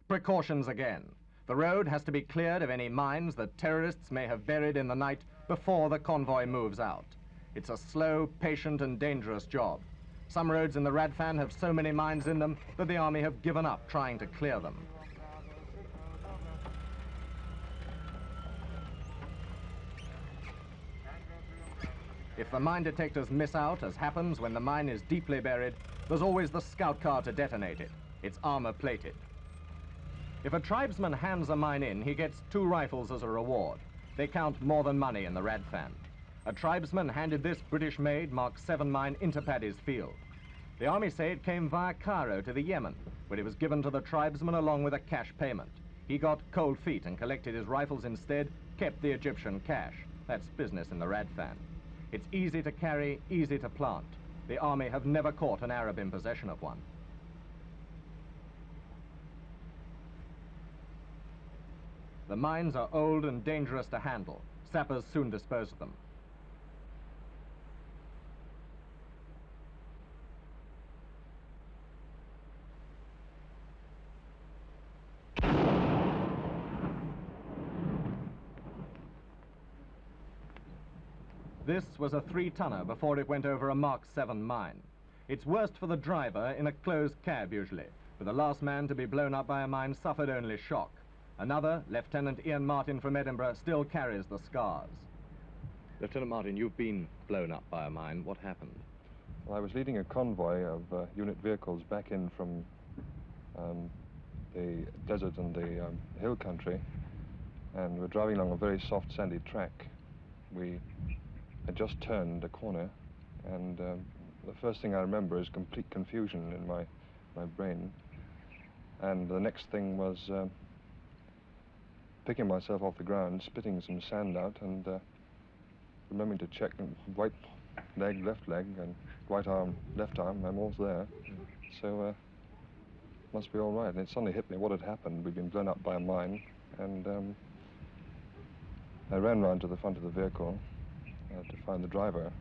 Precautions again. The road has to be cleared of any mines that terrorists may have buried in the night before the convoy moves out. It's a slow, patient, and dangerous job. Some roads in the ردفان have so many mines in them that the army have given up trying to clear them. If the mine detectors miss out, as happens when the mine is deeply buried, there's always the scout car to detonate it. It's armor-plated. If a tribesman hands a mine in, he gets 2 rifles as a reward. They count more than money in the ردفان. A tribesman handed this British-made Mark 7 mine into Paddy's field. The army say it came via Cairo to the Yemen, where it was given to the tribesman along with a cash payment. He got cold feet and collected his rifles instead, kept the Egyptian cash. That's business in the ردفان. It's easy to carry, easy to plant. The army have never caught an Arab in possession of one. The mines are old and dangerous to handle. Sappers soon dispose of them. This was a 3-tonner before it went over a Mark 7 mine. It's worst for the driver in a closed cab usually, but the last man to be blown up by a mine suffered only shock. Another, Lieutenant Ian Martin from Edinburgh, still carries the scars. Lieutenant Martin, you've been blown up by a mine. What happened? Well, I was leading a convoy of unit vehicles back in from the desert and the hill country, and we're driving along a very soft sandy track. We had just turned a corner, and the first thing I remember is complete confusion in my brain. And the next thing was picking myself off the ground, spitting some sand out, and remembering to check right leg, left leg, and right arm, left arm. I'm all there. So must be all right. And it suddenly hit me what had happened. We'd been blown up by a mine, and I ran round to the front of the vehicle to find the driver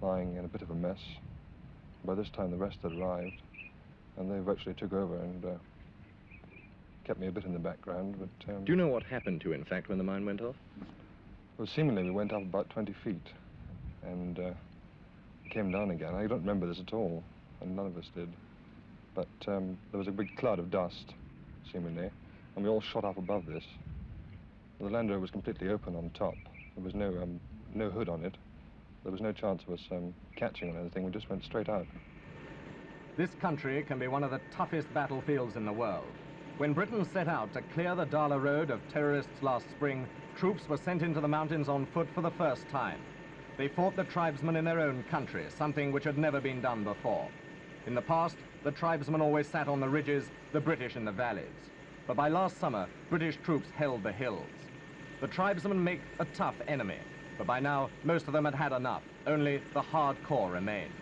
lying in a bit of a mess. By this time the rest had arrived, and they virtually took over and kept me a bit in the background. But do you know what happened to you, in fact, when the mine went off? Well, seemingly we went up about 20 feet and came down again. I don't remember this at all, and none of us did. But there was a big cloud of dust, seemingly, and we all shot up above this. The Land Rover was completely open on top. There was no hood on it. There was no chance of us catching on anything. We just went straight out. This country can be one of the toughest battlefields in the world. When Britain set out to clear the Dala Road of terrorists last spring, troops were sent into the mountains on foot for the first time. They fought the tribesmen in their own country, something which had never been done before. In the past, the tribesmen always sat on the ridges, the British in the valleys. But by last summer, British troops held the hills. The tribesmen make a tough enemy, but by now, most of them had had enough. Only the hardcore remained.